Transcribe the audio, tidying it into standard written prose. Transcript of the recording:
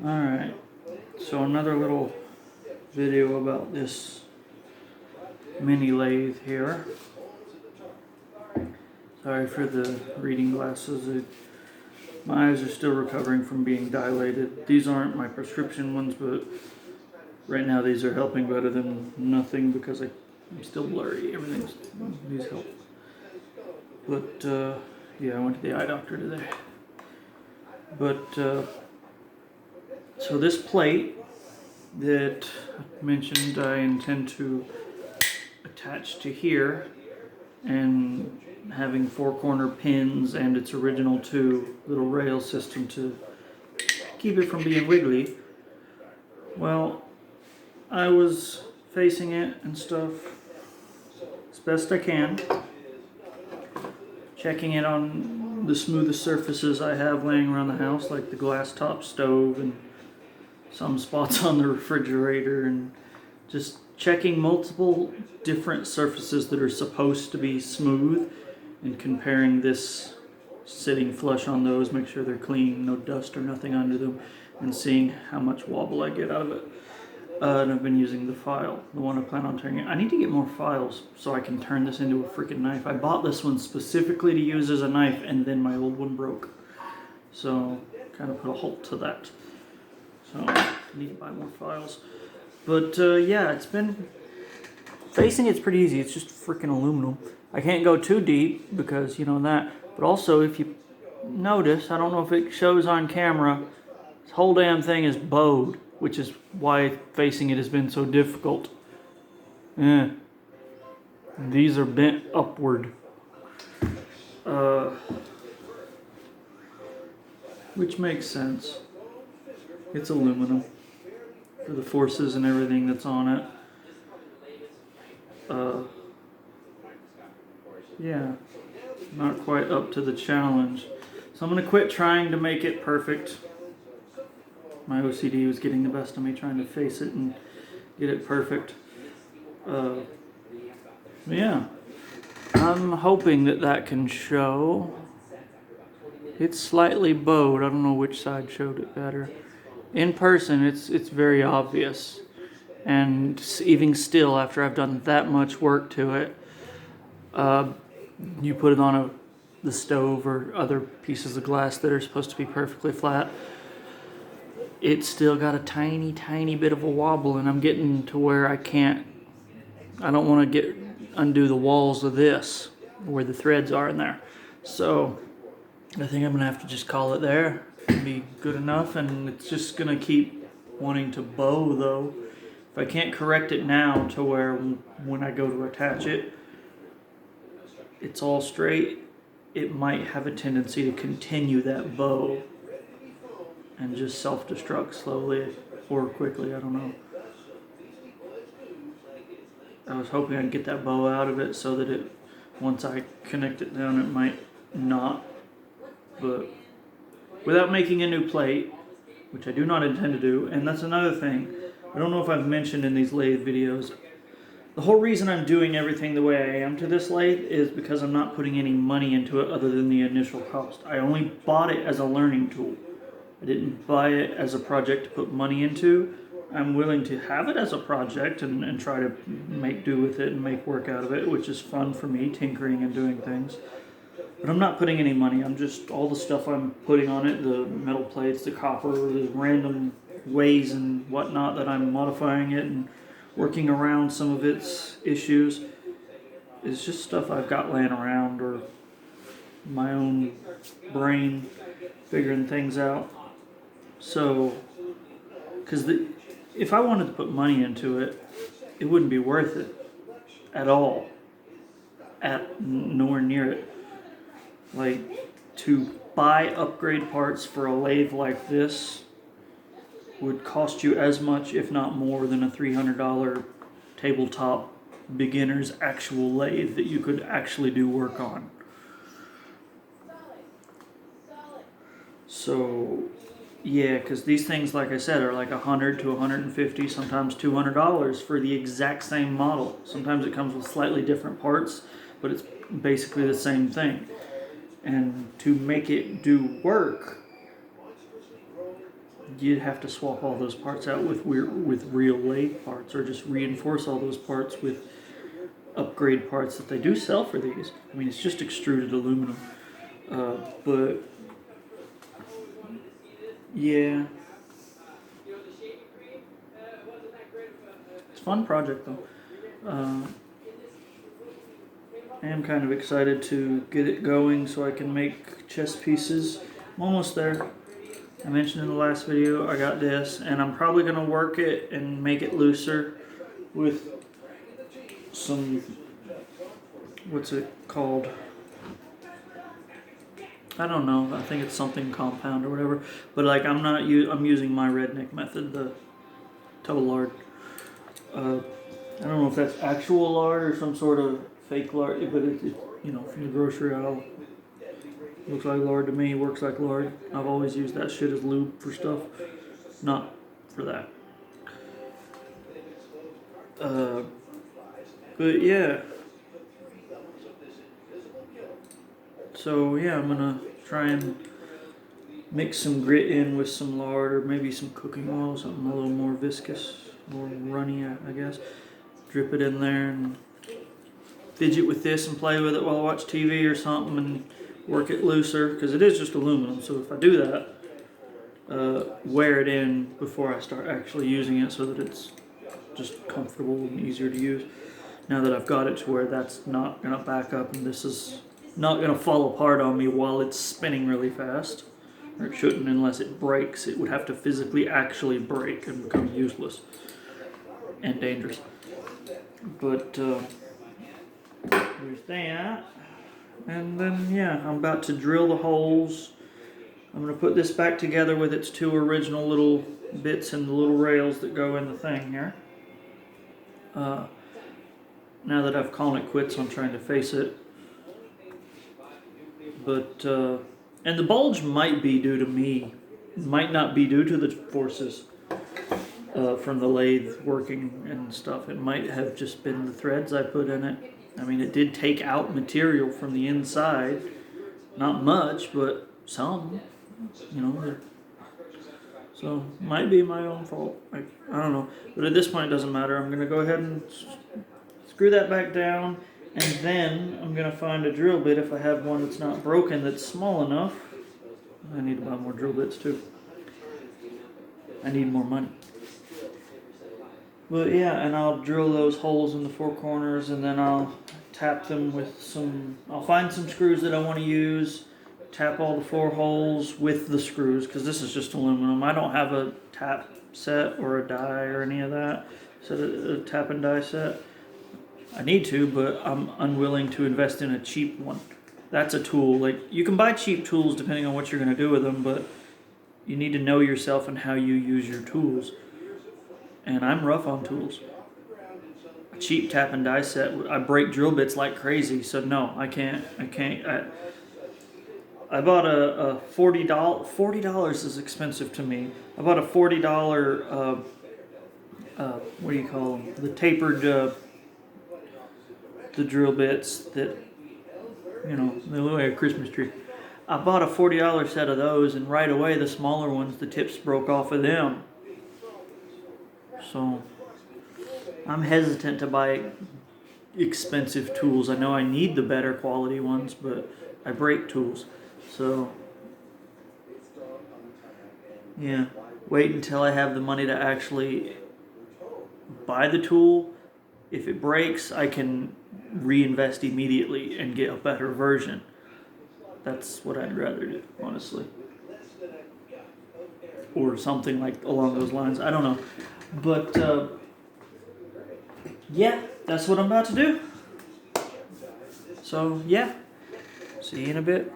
Alright, so another little video about this mini lathe here. Sorry for the reading glasses. My eyes are still recovering from being dilated. These aren't my prescription ones, but right now these are helping better than nothing because I'm still blurry. Everything needs help. But yeah, I went to the eye doctor today. But so this plate that I mentioned I intend to attach to here, and having 4-corner pins and its original 2 little rail system to keep it from being wiggly. Well, I was facing it and stuff as best I can, checking it on the smoothest surfaces I have laying around the house, like the glass top stove and some spots on the refrigerator, and just checking multiple different surfaces that are supposed to be smooth and comparing this sitting flush on those, make sure they're clean, no dust or nothing under them, and seeing how much wobble I get out of it. And I've been using the file, the one I plan on turning it. I need to get more files so I can turn this into a freaking knife. I bought this one specifically to use as a knife, and then my old one broke. So, kind of put a halt to that. So, I need to buy more files. But yeah, it's been... Facing it's pretty easy, it's just freaking aluminum. I can't go too deep because, you know, that. But also, if you notice, I don't know if it shows on camera, this whole damn thing is bowed, which is why facing it has been so difficult. Yeah. These are bent upward. Which makes sense. It's aluminum for the forces and everything that's on it. Yeah, not quite up to the challenge. So I'm going to quit trying to make it perfect. My OCD was getting the best of me trying to face it and get it perfect. Yeah, I'm hoping that can show. It's slightly bowed. I don't know which side showed it better. In person, it's very obvious. And even still, after I've done that much work to it, you put it on the stove or other pieces of glass that are supposed to be perfectly flat, it's still got a tiny bit of a wobble, and I'm getting to where I don't want to undo the walls of this where the threads are in there. So I think I'm gonna have to just call it there. It'll be good enough, and it's just gonna keep wanting to bow though. If I can't correct it now to where when I go to attach it, it's all straight, it might have a tendency to continue that bow and just self-destruct slowly or quickly, I don't know. I was hoping I'd get that bow out of it so that once I connect it down, it might not. But without making a new plate, which I do not intend to do, and that's another thing, I don't know if I've mentioned in these lathe videos, the whole reason I'm doing everything the way I am to this lathe is because I'm not putting any money into it other than the initial cost. I only bought it as a learning tool. I didn't buy it as a project to put money into. I'm willing to have it as a project and try to make do with it and make work out of it, which is fun for me, tinkering and doing things. But I'm not putting any money. I'm just, all the stuff I'm putting on it, the metal plates, the copper, the random ways and whatnot that I'm modifying it and working around some of its issues, is just stuff I've got laying around, or my own brain figuring things out. So, because if I wanted to put money into it, it wouldn't be worth it at all. Nowhere near it. Like, to buy upgrade parts for a lathe like this would cost you as much, if not more, than a $300 tabletop beginner's actual lathe that you could actually do work on. So, yeah, because these things, like I said, are like $100 to $150, sometimes $200 for the exact same model. Sometimes it comes with slightly different parts, but it's basically the same thing. And to make it do work, you'd have to swap all those parts out with real lathe parts, or just reinforce all those parts with upgrade parts that they do sell for these. I mean, it's just extruded aluminum, but yeah, it's a fun project though. I am kind of excited to get it going so I can make chest pieces. I'm almost there. I mentioned in the last video I got this, and I'm probably going to work it and make it looser with some, what's it called? I don't know. I think it's something compound or whatever. But like I'm using my redneck method, the double lard. I don't know if that's actual lard or some sort of fake lard, but it you know, from the grocery aisle. Looks like lard to me, works like lard. I've always used that shit as lube for stuff, not for that. But yeah. So yeah, I'm gonna try and mix some grit in with some lard, or maybe some cooking oil, something a little more viscous, more runny, I guess. Drip it in there and fidget with this and play with it while I watch TV or something and work it looser, because it is just aluminum. So if I do that, wear it in before I start actually using it so that it's just comfortable and easier to use. Now that I've got it to where that's not going to back up and this is not going to fall apart on me while it's spinning really fast. Or it shouldn't unless it breaks. It would have to physically actually break and become useless and dangerous. But there's that. And then yeah, I'm about to drill the holes. I'm going to put this back together with its two original little bits and the little rails that go in the thing here. Now that I've called it quits on trying to face it. But, and the bulge might be due to me, might not be due to the forces from the lathe working and stuff. It might have just been the threads I put in it. I mean, it did take out material from the inside. Not much, but some, you know. So, might be my own fault. I don't know. But at this point, it doesn't matter. I'm going to go ahead and screw that back down. And then I'm going to find a drill bit, if I have one that's not broken, that's small enough. I need to buy more drill bits too. I need more money. But yeah, and I'll drill those holes in the four corners, and then I'll tap them with some, I'll find some screws that I want to use, tap all the four holes with the screws, because this is just aluminum. I don't have a tap set or a die or any of that, so a tap and die set. I need to, but I'm unwilling to invest in a cheap one. That's a tool. Like, you can buy cheap tools depending on what you're going to do with them, but you need to know yourself and how you use your tools. And I'm rough on tools. A cheap tap and die set, I break drill bits like crazy, so no, I can't. I bought a $40 is expensive to me. I bought a $40, what do you call them? The tapered, the drill bits that, you know, they look like a Christmas tree. I bought a $40 set of those, and right away the smaller ones, the tips broke off of them. So I'm hesitant to buy expensive tools. I know I need the better quality ones, but I break tools. So yeah, wait until I have the money to actually buy the tool. If it breaks, I can reinvest immediately and get a better version. That's what I'd rather do, honestly. Or something like along those lines. I don't know. But yeah, that's what I'm about to do. So yeah, see you in a bit.